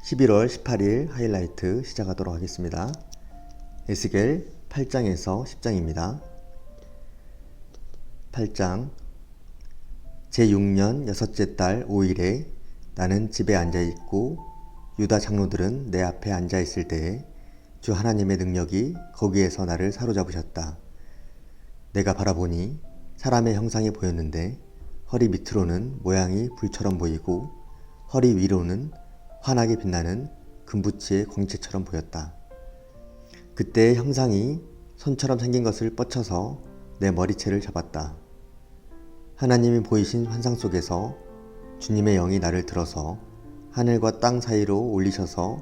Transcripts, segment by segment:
(11월 18일) 하이라이트 시작하도록 하겠습니다. 에스겔 8장에서 10장입니다. 8장. 제6년 6째 달 5일에 나는 집에 앉아있고 유다 장로들은 내 앞에 앉아있을 때에 주 하나님의 능력이 거기에서 나를 사로잡으셨다. 내가 바라보니 사람의 형상이 보였는데 허리 밑으로는 모양이 불처럼 보이고 허리 위로는 환하게 빛나는 금붙이의 광채처럼 보였다. 그때의 형상이 손처럼 생긴 것을 뻗쳐서 내 머리채를 잡았다. 하나님이 보이신 환상 속에서 주님의 영이 나를 들어서 하늘과 땅 사이로 올리셔서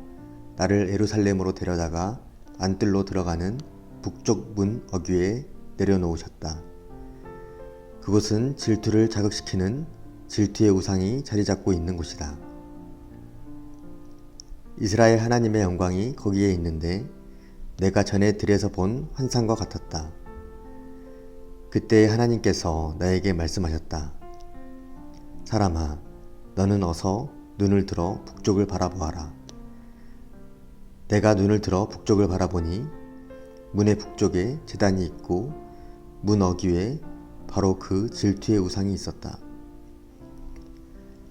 나를 예루살렘으로 데려다가 안뜰로 들어가는 북쪽 문 어귀에 내려놓으셨다. 그곳은 질투를 자극시키는 질투의 우상이 자리잡고 있는 곳이다. 이스라엘 하나님의 영광이 거기에 있는데 내가 전에 들에서 본 환상과 같았다. 그때 하나님께서 나에게 말씀하셨다. 사람아, 너는 어서 눈을 들어 북쪽을 바라보아라. 내가 눈을 들어 북쪽을 바라보니 문의 북쪽에 제단이 있고 문 어귀에 바로 그 질투의 우상이 있었다.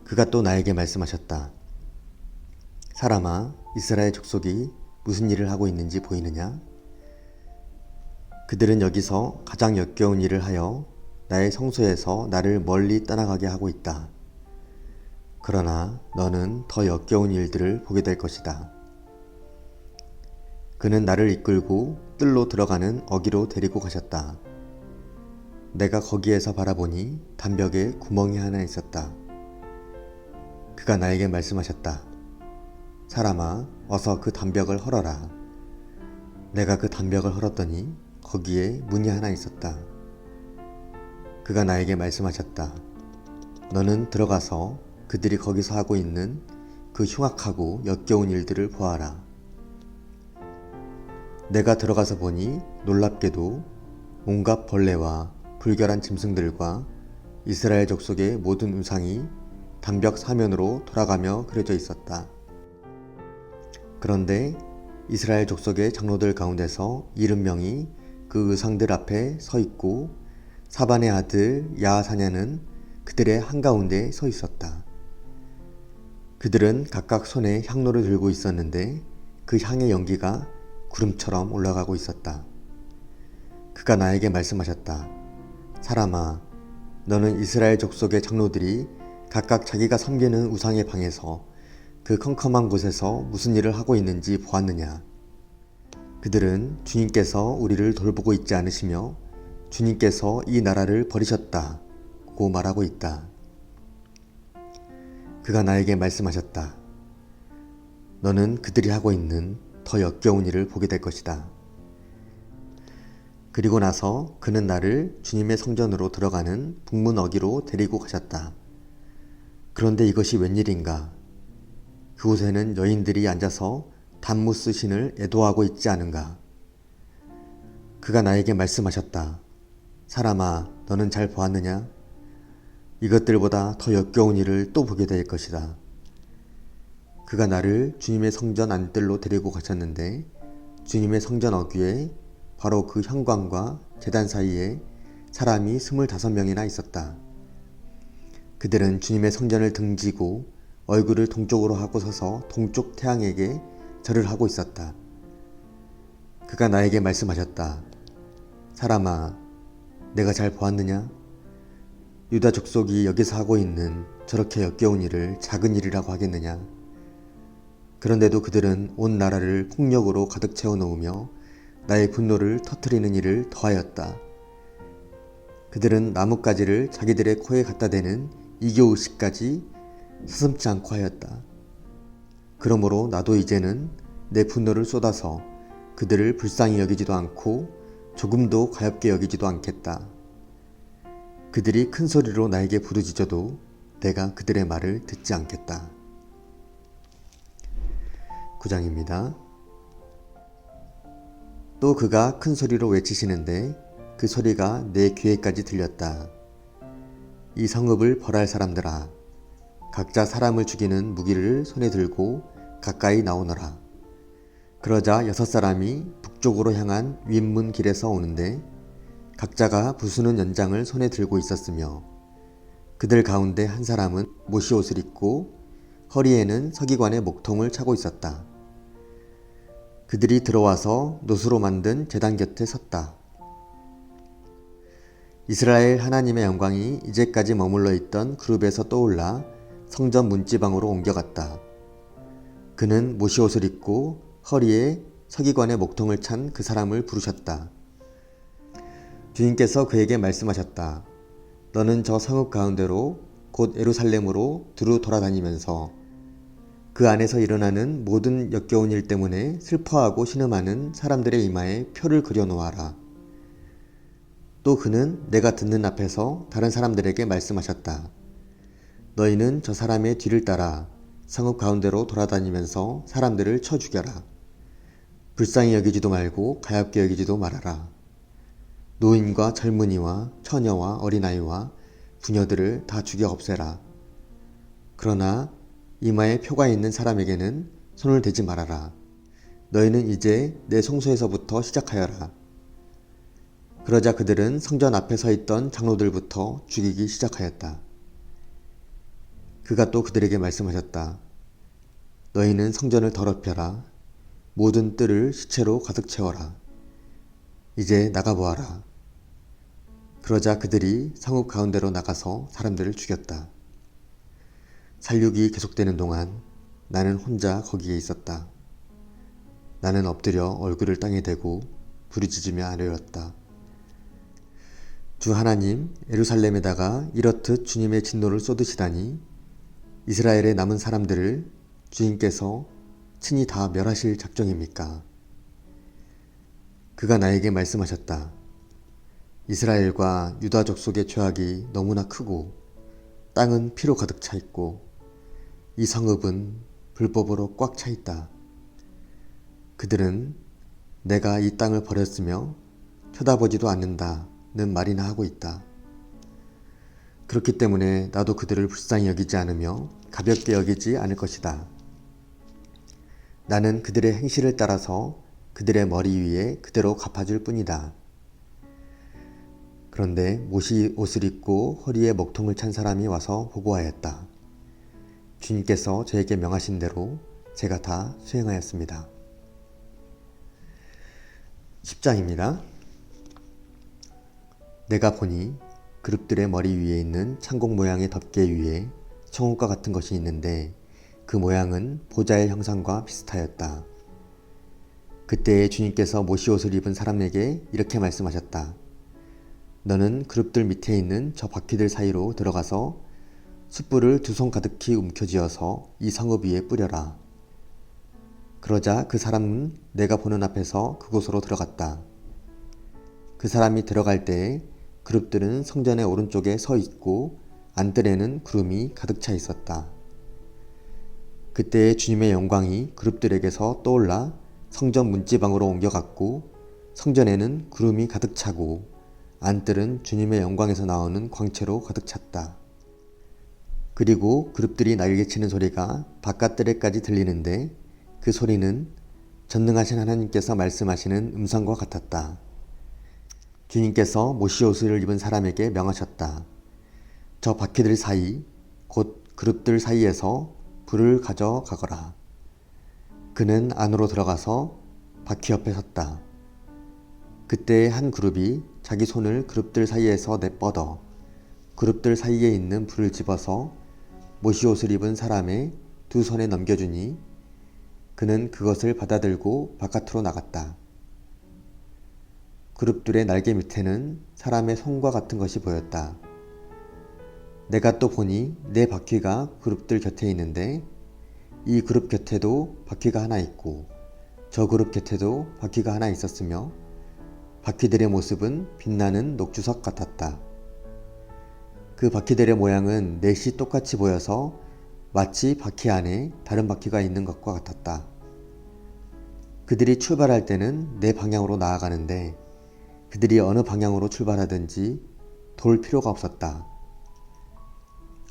그가 또 나에게 말씀하셨다. 사람아, 이스라엘 족속이 무슨 일을 하고 있는지 보이느냐? 그들은 여기서 가장 역겨운 일을 하여 나의 성소에서 나를 멀리 떠나가게 하고 있다. 그러나 너는 더 역겨운 일들을 보게 될 것이다. 그는 나를 이끌고 뜰로 들어가는 어귀로 데리고 가셨다. 내가 거기에서 바라보니 담벽에 구멍이 하나 있었다. 그가 나에게 말씀하셨다. 사람아, 어서 그 담벽을 헐어라. 내가 그 담벽을 헐었더니 거기에 문이 하나 있었다. 그가 나에게 말씀하셨다. 너는 들어가서 그들이 거기서 하고 있는 그 흉악하고 역겨운 일들을 보아라. 내가 들어가서 보니 놀랍게도 온갖 벌레와 불결한 짐승들과 이스라엘 족속의 모든 우상이 담벽 사면으로 돌아가며 그려져 있었다. 그런데 이스라엘 족속의 장로들 가운데서 70명이 그 의상들 앞에 서 있고 사반의 아들 야하사냐는 그들의 한가운데 서 있었다. 그들은 각각 손에 향로를 들고 있었는데 그 향의 연기가 구름처럼 올라가고 있었다. 그가 나에게 말씀하셨다. 사람아, 너는 이스라엘 족속의 장로들이 각각 자기가 섬기는 우상의 방에서 그 컴컴한 곳에서 무슨 일을 하고 있는지 보았느냐? 그들은 주님께서 우리를 돌보고 있지 않으시며 주님께서 이 나라를 버리셨다고 말하고 있다. 그가 나에게 말씀하셨다. 너는 그들이 하고 있는 더 역겨운 일을 보게 될 것이다. 그리고 나서 그는 나를 주님의 성전으로 들어가는 북문 어귀로 데리고 가셨다. 그런데 이것이 웬일인가? 그곳에는 여인들이 앉아서 단무스 신을 애도하고 있지 않은가? 그가 나에게 말씀하셨다. 사람아, 너는 잘 보았느냐? 이것들보다 더 역겨운 일을 또 보게 될 것이다. 그가 나를 주님의 성전 안뜰로 데리고 가셨는데 주님의 성전 어귀에 바로 그 현관과 제단 사이에 사람이 25명이나 있었다. 그들은 주님의 성전을 등지고 얼굴을 동쪽으로 하고 서서 동쪽 태양에게 절을 하고 있었다. 그가 나에게 말씀하셨다. 사람아, 내가 잘 보았느냐? 유다 족속이 여기서 하고 있는 저렇게 역겨운 일을 작은 일이라고 하겠느냐? 그런데도 그들은 온 나라를 폭력으로 가득 채워놓으며 나의 분노를 터뜨리는 일을 더하였다. 그들은 나뭇가지를 자기들의 코에 갖다 대는 이교의식까지 서슴지 않고 하였다. 그러므로 나도 이제는 내 분노를 쏟아서 그들을 불쌍히 여기지도 않고 조금도 가엾게 여기지도 않겠다. 그들이 큰 소리로 나에게 부르짖어도 내가 그들의 말을 듣지 않겠다. 9장입니다. 또 그가 큰 소리로 외치시는데 그 소리가 내 귀에까지 들렸다. 이 성읍을 벌할 사람들아, 각자 사람을 죽이는 무기를 손에 들고 가까이 나오너라. 그러자 6사람이 북쪽으로 향한 윗문 길에서 오는데 각자가 부수는 연장을 손에 들고 있었으며 그들 가운데 한 사람은 못이옷을 입고 허리에는 서기관의 목통을 차고 있었다. 그들이 들어와서 노수로 만든 제단 곁에 섰다. 이스라엘 하나님의 영광이 이제까지 머물러 있던 그룹에서 떠올라 성전 문지방으로 옮겨갔다. 그는 못이옷을 입고 허리에 서기관의 목통을 찬 그 사람을 부르셨다. 주님께서 그에게 말씀하셨다. 너는 저 성읍 가운데로 곧 예루살렘으로 두루 돌아다니면서 그 안에서 일어나는 모든 역겨운 일 때문에 슬퍼하고 신음하는 사람들의 이마에 표를 그려놓아라. 또 그는 내가 듣는 앞에서 다른 사람들에게 말씀하셨다. 너희는 저 사람의 뒤를 따라 성읍 가운데로 돌아다니면서 사람들을 쳐 죽여라. 불쌍히 여기지도 말고 가엾게 여기지도 말아라. 노인과 젊은이와 처녀와 어린아이와 부녀들을 다 죽여 없애라. 그러나 이마에 표가 있는 사람에게는 손을 대지 말아라. 너희는 이제 내 송수에서부터 시작하여라. 그러자 그들은 성전 앞에 서 있던 장로들부터 죽이기 시작하였다. 그가 또 그들에게 말씀하셨다. 너희는 성전을 더럽혀라. 모든 뜰을 시체로 가득 채워라. 이제 나가보아라. 그러자 그들이 성읍 가운데로 나가서 사람들을 죽였다. 살육이 계속되는 동안 나는 혼자 거기에 있었다. 나는 엎드려 얼굴을 땅에 대고 부르짖으며 아뢰었다. 주 하나님, 예루살렘에다가 이렇듯 주님의 진노를 쏟으시다니 이스라엘의 남은 사람들을 주님께서 친히 다 멸하실 작정입니까? 그가 나에게 말씀하셨다. 이스라엘과 유다 족속의 죄악이 너무나 크고 땅은 피로 가득 차 있고 이 성읍은 불법으로 꽉 차 있다. 그들은 내가 이 땅을 버렸으며 쳐다보지도 않는다는 말이나 하고 있다. 그렇기 때문에 나도 그들을 불쌍히 여기지 않으며 가볍게 여기지 않을 것이다. 나는 그들의 행실을 따라서 그들의 머리 위에 그대로 갚아줄 뿐이다. 그런데 못이 옷을 입고 허리에 먹통을 찬 사람이 와서 보고하였다. 주님께서 저에게 명하신 대로 제가 다 수행하였습니다. 10장입니다. 내가 보니 그룹들의 머리 위에 있는 창공 모양의 덮개 위에 청옷과 같은 것이 있는데 그 모양은 보좌의 형상과 비슷하였다. 그때에 주님께서 못이옷을 입은 사람에게 이렇게 말씀하셨다. 너는 그룹들 밑에 있는 저 바퀴들 사이로 들어가서 숯불을 2손 가득히 움켜쥐어서 이 성읍 위에 뿌려라. 그러자 그 사람은 내가 보는 앞에서 그곳으로 들어갔다. 그 사람이 들어갈 때에 그룹들은 성전의 오른쪽에 서 있고 안뜰에는 구름이 가득 차 있었다. 그때에 주님의 영광이 그룹들에게서 떠올라 성전 문지방으로 옮겨갔고 성전에는 구름이 가득 차고 안뜰은 주님의 영광에서 나오는 광채로 가득 찼다. 그리고 그룹들이 날개치는 소리가 바깥뜰에까지 들리는데 그 소리는 전능하신 하나님께서 말씀하시는 음성과 같았다. 주님께서 못이옷을 입은 사람에게 명하셨다. 저 바퀴들 사이 곧 그룹들 사이에서 불을 가져가거라. 그는 안으로 들어가서 바퀴 옆에 섰다. 그때 한 그룹이 자기 손을 그룹들 사이에서 내뻗어 그룹들 사이에 있는 불을 집어서 못이옷을 입은 사람의 2손에 넘겨주니 그는 그것을 받아들고 바깥으로 나갔다. 그룹들의 날개 밑에는 사람의 손과 같은 것이 보였다. 내가 또 보니 네 바퀴가 그룹들 곁에 있는데 이 그룹 곁에도 바퀴가 하나 있고 저 그룹 곁에도 바퀴가 하나 있었으며 바퀴들의 모습은 빛나는 녹주석 같았다. 그 바퀴들의 모양은 넷이 똑같이 보여서 마치 바퀴 안에 다른 바퀴가 있는 것과 같았다. 그들이 출발할 때는 내 방향으로 나아가는데 그들이 어느 방향으로 출발하든지 돌 필요가 없었다.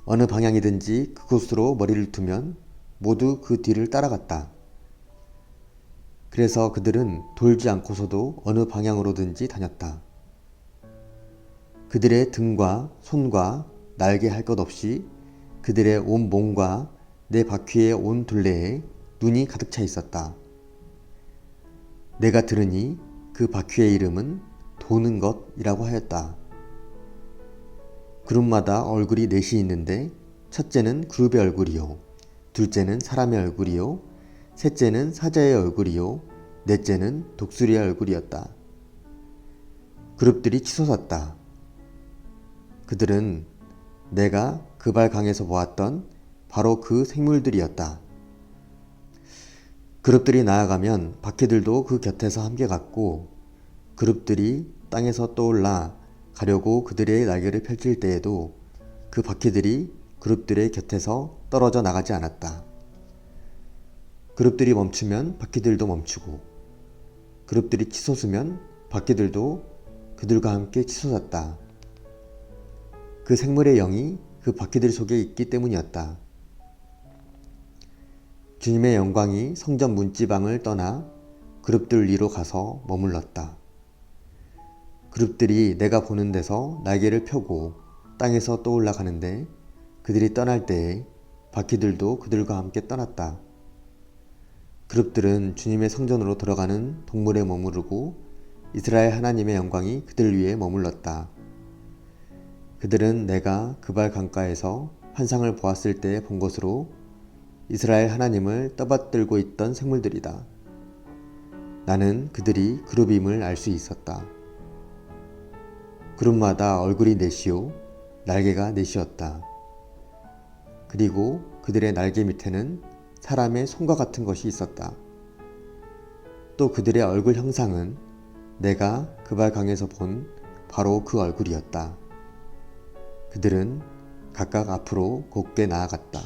어느 방향이든지 그곳으로 머리를 두면 모두 그 뒤를 따라갔다. 그래서 그들은 돌지 않고서도 어느 방향으로든지 다녔다. 그들의 등과 손과 날개 할 것 없이 그들의 온 몸과 내 바퀴의 온 둘레에 눈이 가득 차 있었다. 내가 들으니 그 바퀴의 이름은 도는 것이라고 하였다. 그룹마다 얼굴이 넷이 있는데 첫째는 그룹의 얼굴이요, 둘째는 사람의 얼굴이요, 셋째는 사자의 얼굴이요, 넷째는 독수리의 얼굴이었다. 그룹들이 치솟았다. 그들은 내가 그발강에서 보았던 바로 그 생물들이었다. 그룹들이 나아가면 바퀴들도 그 곁에서 함께 갔고 그룹들이 땅에서 떠올라 가려고 그들의 날개를 펼칠 때에도 그 바퀴들이 그룹들의 곁에서 떨어져 나가지 않았다. 그룹들이 멈추면 바퀴들도 멈추고 그룹들이 치솟으면 바퀴들도 그들과 함께 치솟았다. 그 생물의 영이 그 바퀴들 속에 있기 때문이었다. 주님의 영광이 성전 문지방을 떠나 그룹들 위로 가서 머물렀다. 그룹들이 내가 보는 데서 날개를 펴고 땅에서 떠올라 가는데 그들이 떠날 때에 바퀴들도 그들과 함께 떠났다. 그룹들은 주님의 성전으로 들어가는 동물에 머무르고 이스라엘 하나님의 영광이 그들 위에 머물렀다. 그들은 내가 그발 강가에서 환상을 보았을 때 본 것으로 이스라엘 하나님을 떠받들고 있던 생물들이다. 나는 그들이 그룹임을 알 수 있었다. 그룹마다 얼굴이 넷이요, 날개가 넷이었다. 그리고 그들의 날개 밑에는 사람의 손과 같은 것이 있었다. 또 그들의 얼굴 형상은 내가 그발강에서 본 바로 그 얼굴이었다. 그들은 각각 앞으로 곧게 나아갔다.